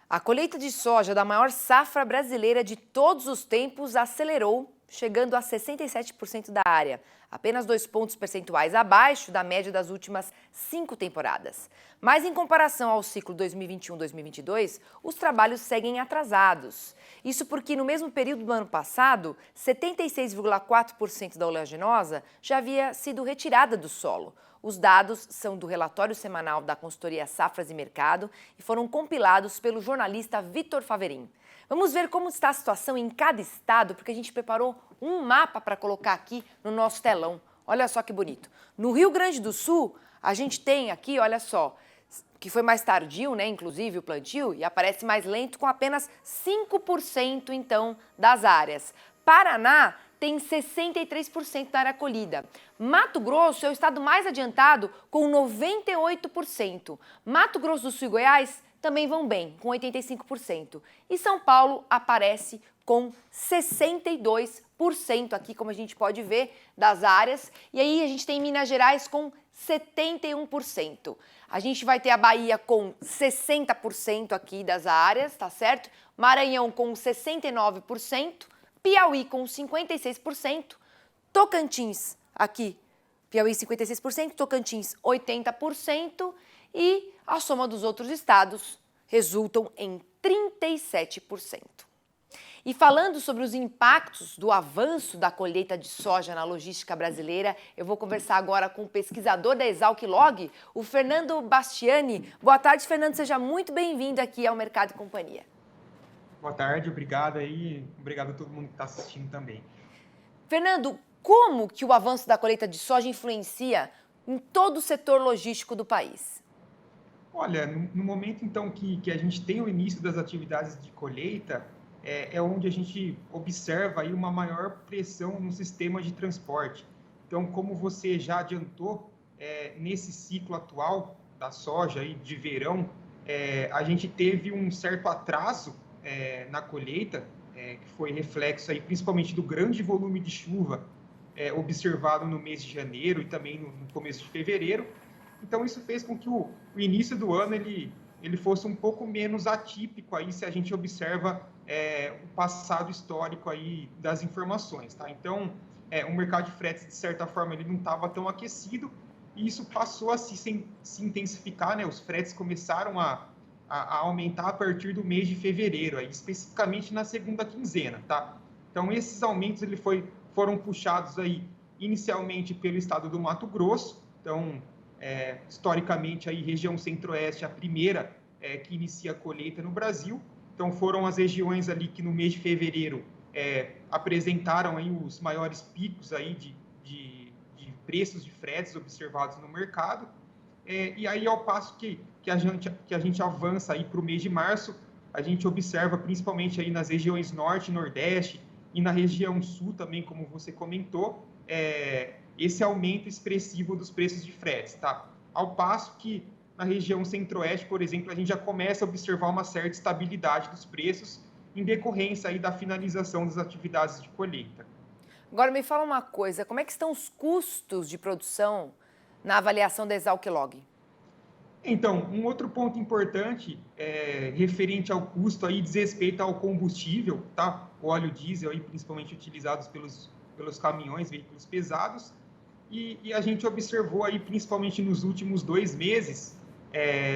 A colheita de soja da maior safra brasileira de todos os tempos acelerou, chegando a 67% da área, apenas 2 pontos percentuais abaixo da média das últimas 5 temporadas. Mas em comparação ao ciclo 2021-2022, os trabalhos seguem atrasados. Isso porque no mesmo período do ano passado, 76,4% da oleaginosa já havia sido retirada do solo. Os dados são do relatório semanal da consultoria Safras e Mercado e foram compilados pelo jornalista Vitor Faverin. Vamos ver como está a situação em cada estado, porque a gente preparou um mapa para colocar aqui no nosso telão. Olha só que bonito. No Rio Grande do Sul, a gente tem aqui, olha só, que foi mais tardio, né, inclusive o plantio, e aparece mais lento com apenas 5%, então, das áreas. Paraná tem 63% da área colhida. Mato Grosso é o estado mais adiantado, com 98%. Mato Grosso do Sul e Goiás também vão bem, com 85%. E São Paulo aparece com 62% aqui, como a gente pode ver, das áreas. E aí a gente tem Minas Gerais com 71%. A gente vai ter a Bahia com 60% aqui das áreas, tá certo? Maranhão com 69%. Piauí com 56%, Tocantins aqui, Piauí 56%, Tocantins 80% e a soma dos outros estados resultam em 37%. E falando sobre os impactos do avanço da colheita de soja na logística brasileira, eu vou conversar agora com o pesquisador da Exalc-Log, o Fernando Bastiani. Boa tarde, Fernando, seja muito bem-vindo aqui ao Mercado e Companhia. Boa tarde, obrigado aí, obrigado a todo mundo que está assistindo também. Fernando, como que o avanço da colheita de soja influencia em todo o setor logístico do país? Olha, no momento então que a gente tem o início das atividades de colheita, é onde a gente observa aí uma maior pressão no sistema de transporte. Então, como você já adiantou, nesse ciclo atual da soja aí de verão, a gente teve um certo atraso na colheita, que foi reflexo aí principalmente do grande volume de chuva observado no mês de janeiro e também no começo de fevereiro. Então isso fez com que o início do ano ele fosse um pouco menos atípico aí se a gente observa o passado histórico aí das informações, tá? Então o mercado de fretes de certa forma ele não estava tão aquecido e isso passou a se intensificar, né? Os fretes começaram a aumentar a partir do mês de fevereiro, aí, especificamente na segunda quinzena, tá? Então, esses aumentos foram puxados aí inicialmente pelo estado do Mato Grosso, então, historicamente, aí, região centro-oeste, a primeira que inicia a colheita no Brasil, então foram as regiões ali que no mês de fevereiro apresentaram aí os maiores picos aí de preços de fretes observados no mercado, e aí ao passo que a gente avança aí para o mês de março, a gente observa principalmente aí nas regiões norte e nordeste e na região sul também, como você comentou, esse aumento expressivo dos preços de fretes, tá? Ao passo que na região centro-oeste, por exemplo, a gente já começa a observar uma certa estabilidade dos preços em decorrência aí da finalização das atividades de colheita. Agora me fala uma coisa, como é que estão os custos de produção na avaliação da Exalc-Log? Então, um outro ponto importante referente ao custo aí diz respeito ao combustível, tá? O óleo diesel aí principalmente utilizados pelos caminhões, veículos pesados, e a gente observou aí principalmente nos últimos 2 meses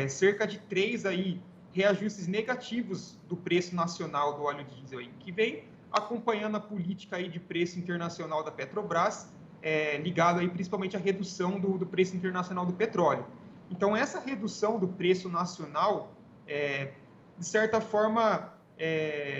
cerca de 3 aí reajustes negativos do preço nacional do óleo diesel aí, que vem acompanhando a política aí de preço internacional da Petrobras, ligado aí principalmente à redução do preço internacional do petróleo. Então, essa redução do preço nacional, de certa forma,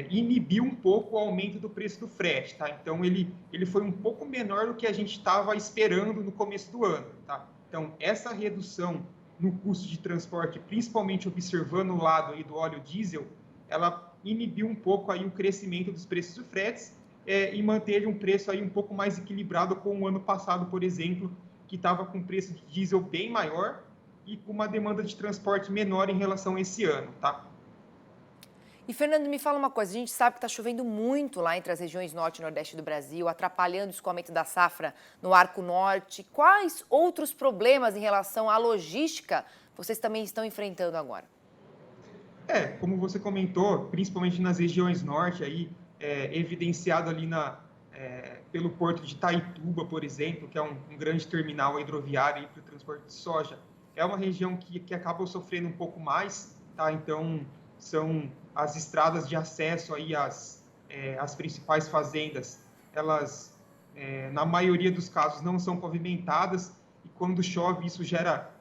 inibiu um pouco o aumento do preço do frete, tá? Então, ele foi um pouco menor do que a gente estava esperando no começo do ano, tá? Então, essa redução no custo de transporte, principalmente observando o lado aí do óleo diesel, ela inibiu um pouco aí o crescimento dos preços de fretes e manteve um preço aí um pouco mais equilibrado com o ano passado, por exemplo, que estava com preço de diesel bem maior e com uma demanda de transporte menor em relação a esse ano, tá? E, Fernando, me fala uma coisa, a gente sabe que está chovendo muito lá entre as regiões norte e nordeste do Brasil, atrapalhando o escoamento da safra no Arco Norte. Quais outros problemas em relação à logística vocês também estão enfrentando agora? Como você comentou, principalmente nas regiões norte, aí, evidenciado ali pelo porto de Itaituba, por exemplo, que é um grande terminal hidroviário para o transporte de soja, é uma região que acaba sofrendo um pouco mais, tá? Então, são as estradas de acesso aí às principais fazendas, elas, na maioria dos casos, não são pavimentadas, e quando chove, isso gera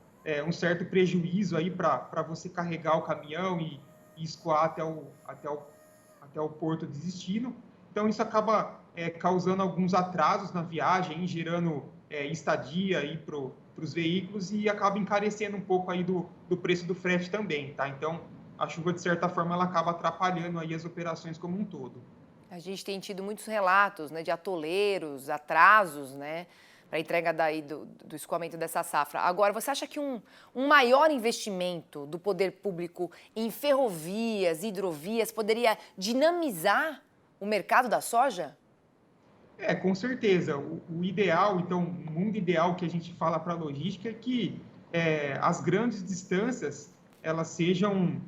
um certo prejuízo aí para você carregar o caminhão e escoar até o porto de destino. Então, isso acaba causando alguns atrasos na viagem, gerando estadia para os veículos e acaba encarecendo um pouco aí do preço do frete também, tá? Então, a chuva, de certa forma, ela acaba atrapalhando aí as operações como um todo. A gente tem tido muitos relatos, né, de atoleiros, atrasos, né, para a entrega do escoamento dessa safra. Agora, você acha que um maior investimento do poder público em ferrovias, hidrovias, poderia dinamizar o mercado da soja? Com certeza. O ideal, então, o mundo ideal que a gente fala para a logística é que as grandes distâncias elas sejam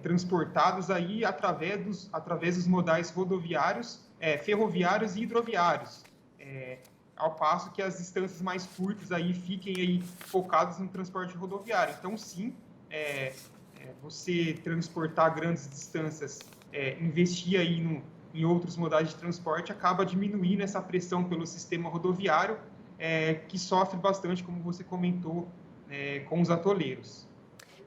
transportadas aí através dos modais rodoviários, ferroviários e hidroviários, ao passo que as distâncias mais curtas aí fiquem aí focadas no transporte rodoviário. Então, sim, você transportar grandes distâncias, investir aí em outros modais de transporte, acaba diminuindo essa pressão pelo sistema rodoviário, que sofre bastante, como você comentou, com os atoleiros.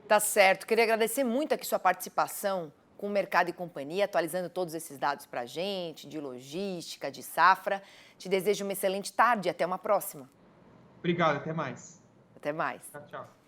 Tá certo. Queria agradecer muito aqui sua participação com o Mercado e Companhia, atualizando todos esses dados para a gente, de logística, de safra. Te desejo uma excelente tarde e até uma próxima. Obrigado, até mais. Até mais. Tchau, tchau.